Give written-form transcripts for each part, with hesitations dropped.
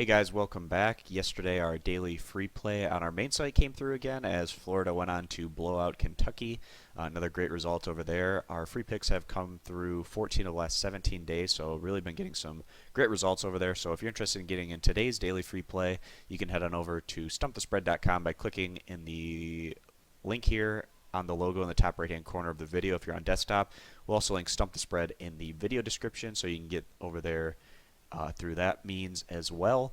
Hey guys, welcome back. Yesterday our daily free play on our main site came through again as Florida went on to blow out Kentucky. Another great result over there. Our free picks have come through 14 of the last 17 days, so really been getting some great results over there. So if you're interested in getting in today's daily free play, you can head on over to stumpthespread.com by clicking in the link here on the logo in the top right hand corner of the video if you're on desktop. We'll also link Stump the Spread in the video description so you can get over there through that means as well.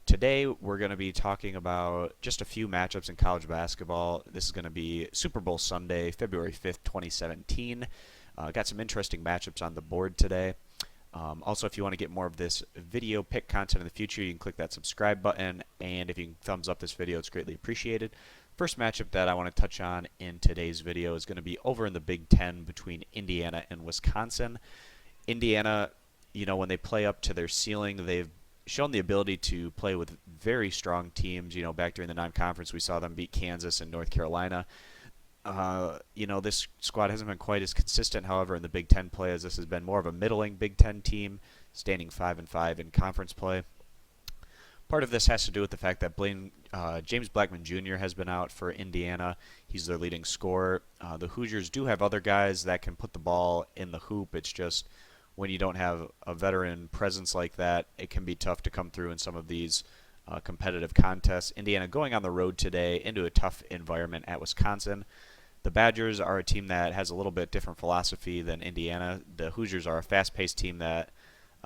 Today we're going to be talking about just a few matchups in college basketball. This is going to be Super Bowl Sunday, February 5th, 2017. Got some interesting matchups on the board today. Also, if you want to get more of this video pick content in the future, you can click that subscribe button, and if you can thumbs up this video, it's greatly appreciated. First matchup that I want to touch on in today's video is going to be over in the Big Ten between Indiana and Wisconsin. Indiana, when they play up to their ceiling, they've shown the ability to play with very strong teams. Back during the non-conference, we saw them beat Kansas and North Carolina. This squad hasn't been quite as consistent, however, in the Big Ten play, as this has been more of a middling Big Ten team, standing 5-5 in conference play. Part of this has to do with the fact that James Blackman Jr. has been out for Indiana. He's their leading scorer. The Hoosiers do have other guys that can put the ball in the hoop. It's just when you don't have a veteran presence like that, it can be tough to come through in some of these competitive contests. Indiana going on the road today into a tough environment at Wisconsin. The Badgers are a team that has a little bit different philosophy than Indiana. The Hoosiers are a fast-paced team that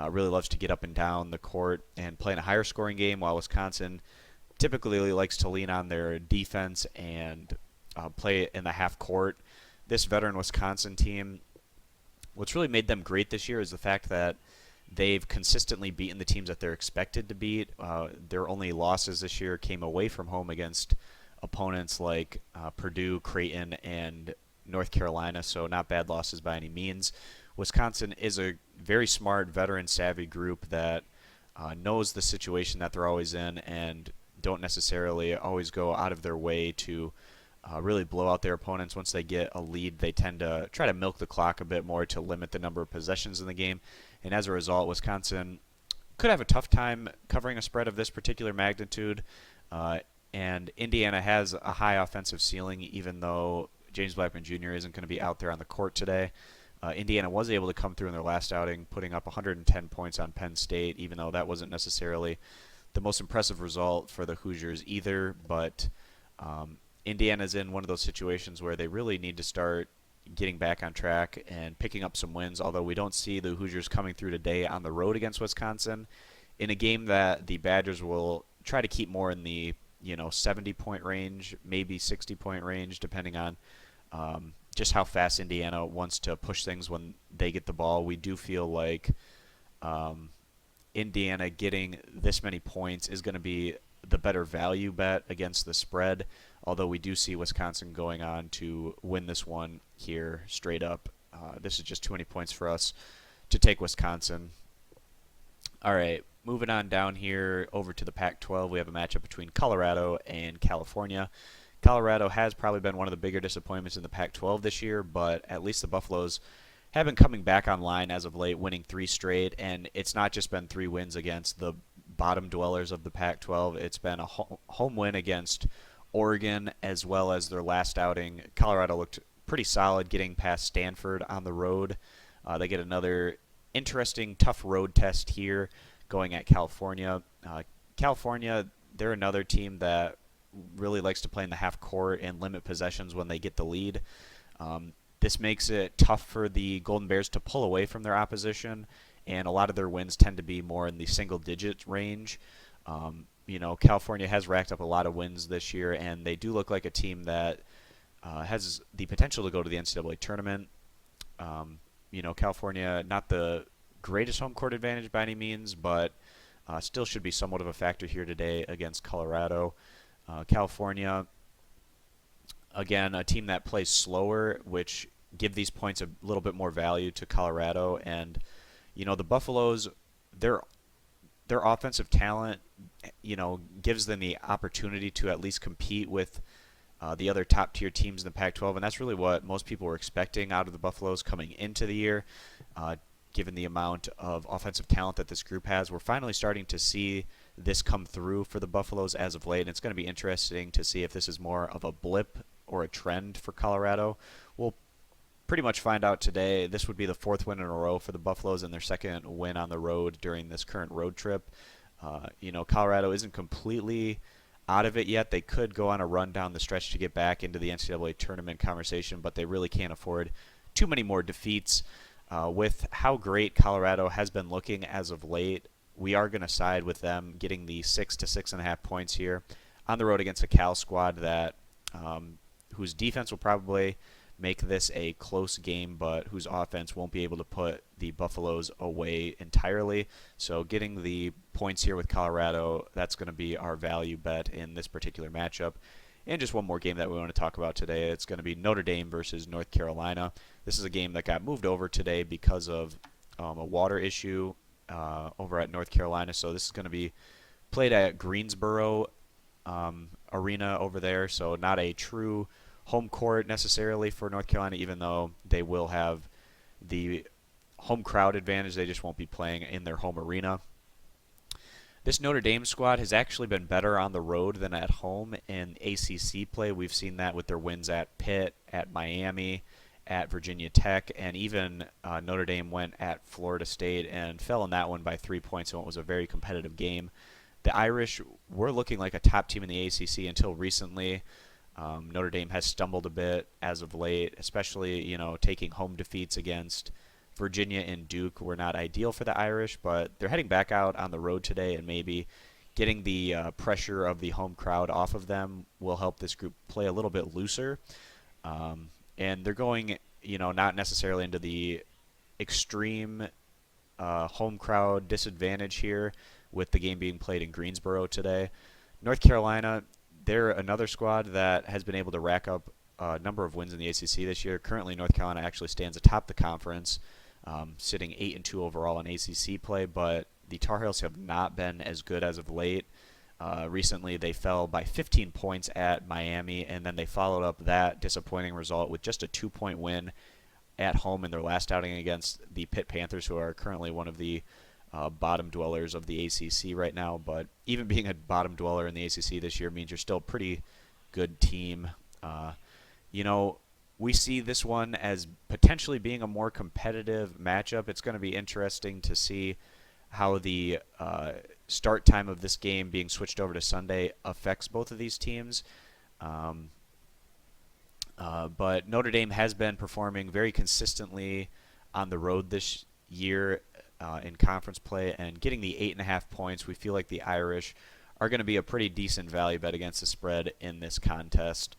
really loves to get up and down the court and play in a higher scoring game, while Wisconsin typically likes to lean on their defense and play in the half court. This veteran Wisconsin team, what's really made them great this year is the fact that they've consistently beaten the teams that they're expected to beat. Their only losses this year came away from home against opponents like Purdue, Creighton, and North Carolina, so not bad losses by any means. Wisconsin is a very smart, veteran-savvy group that knows the situation that they're always in and don't necessarily always go out of their way to really blow out their opponents. Once they get a lead, they tend to try to milk the clock a bit more to limit the number of possessions in the game. And as a result, Wisconsin could have a tough time covering a spread of this particular magnitude. And Indiana has a high offensive ceiling, even though James Blackman Jr. isn't going to be out there on the court today. Indiana was able to come through in their last outing, putting up 110 points on Penn State, even though that wasn't necessarily the most impressive result for the Hoosiers either. But Indiana's in one of those situations where they really need to start getting back on track and picking up some wins, although we don't see the Hoosiers coming through today on the road against Wisconsin in a game that the Badgers will try to keep more in the 70-point range, maybe 60-point range, depending on just how fast Indiana wants to push things when they get the ball. We do feel like Indiana getting this many points is going to be the better value bet against the spread, although we do see Wisconsin going on to win this one here straight up. This is just too many points for us to take Wisconsin. All right, moving on down here over to the Pac-12, we have a matchup between Colorado and California. Colorado has probably been one of the bigger disappointments in the Pac-12 this year, but at least the Buffaloes have been coming back online as of late, winning 3 straight, and it's not just been 3 wins against the bottom dwellers of the Pac-12. It's been a home win against Oregon, as well as their last outing. Colorado looked pretty solid getting past Stanford on the road. They get another interesting, tough road test here going at California. California, they're another team that really likes to play in the half court and limit possessions when they get the lead. This makes it tough for the Golden Bears to pull away from their opposition, and a lot of their wins tend to be more in the single-digit range. California has racked up a lot of wins this year, and they do look like a team that has the potential to go to the NCAA tournament. California, not the greatest home court advantage by any means, but still should be somewhat of a factor here today against Colorado. California, again, a team that plays slower, which give these points a little bit more value to Colorado. And, the Buffaloes, their offensive talent, gives them the opportunity to at least compete with the other top-tier teams in the Pac-12, and that's really what most people were expecting out of the Buffaloes coming into the year. Given the amount of offensive talent that this group has, we're finally starting to see this come through for the Buffaloes as of late. And it's going to be interesting to see if this is more of a blip or a trend for Colorado. We'll pretty much find out today. This would be the 4th win in a row for the Buffaloes and their 2nd win on the road during this current road trip. Colorado isn't completely out of it yet. They could go on a run down the stretch to get back into the NCAA tournament conversation, but they really can't afford too many more defeats. With how great Colorado has been looking as of late, we are going to side with them getting the 6 to 6.5 points here on the road against a Cal squad that whose defense will probably make this a close game, but whose offense won't be able to put the Buffaloes away entirely. So getting the points here with Colorado, that's going to be our value bet in this particular matchup. And just one more game that we want to talk about today. It's going to be Notre Dame versus North Carolina. This is a game that got moved over today because of a water issue over at North Carolina. So this is going to be played at Greensboro Arena over there. So not a true home court necessarily for North Carolina, even though they will have the home crowd advantage. They just won't be playing in their home arena. This Notre Dame squad has actually been better on the road than at home in ACC play. We've seen that with their wins at Pitt, at Miami, at Virginia Tech, and even Notre Dame went at Florida State and fell in that one by 3 points in what was a very competitive game. The Irish were looking like a top team in the ACC until recently. Notre Dame has stumbled a bit as of late, especially taking home defeats against Virginia and Duke were not ideal for the Irish, but they're heading back out on the road today, and maybe getting the pressure of the home crowd off of them will help this group play a little bit looser. And they're going, not necessarily into the extreme home crowd disadvantage here with the game being played in Greensboro today. North Carolina, they're another squad that has been able to rack up a number of wins in the ACC this year. Currently, North Carolina actually stands atop the conference, sitting 8-2 overall in ACC play, but the Tar Heels have not been as good as of late. Recently, they fell by 15 points at Miami, and then they followed up that disappointing result with just a 2-point win at home in their last outing against the Pitt Panthers, who are currently one of the bottom dwellers of the ACC right now. But even being a bottom dweller in the ACC this year means you're still a pretty good team. We see this one as potentially being a more competitive matchup. It's going to be interesting to see how the start time of this game being switched over to Sunday affects both of these teams. But Notre Dame has been performing very consistently on the road this year in conference play, and getting the 8.5 points, we feel like the Irish are going to be a pretty decent value bet against the spread in this contest.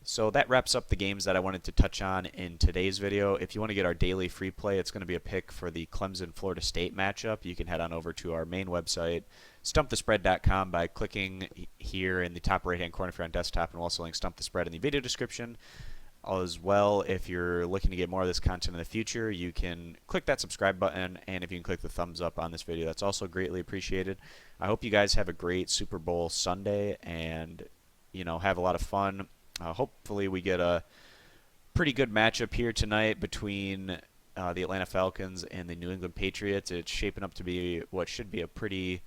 So that wraps up the games that I wanted to touch on in today's video. If you want to get our daily free play, it's going to be a pick for the Clemson-Florida State matchup. You can head on over to our main website, stumpthespread.com, by clicking here in the top right-hand corner if you're on desktop, and we'll also link Stump the Spread in the video description. As well, if you're looking to get more of this content in the future, you can click that subscribe button, and if you can click the thumbs up on this video, that's also greatly appreciated. I hope you guys have a great Super Bowl Sunday and have a lot of fun. Hopefully we get a pretty good matchup here tonight between the Atlanta Falcons and the New England Patriots. It's shaping up to be what should be a pretty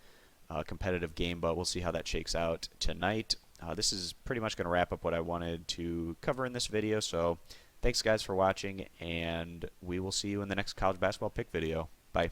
competitive game, but we'll see how that shakes out tonight. This is pretty much going to wrap up what I wanted to cover in this video, so thanks guys for watching, and we will see you in the next college basketball pick video. Bye.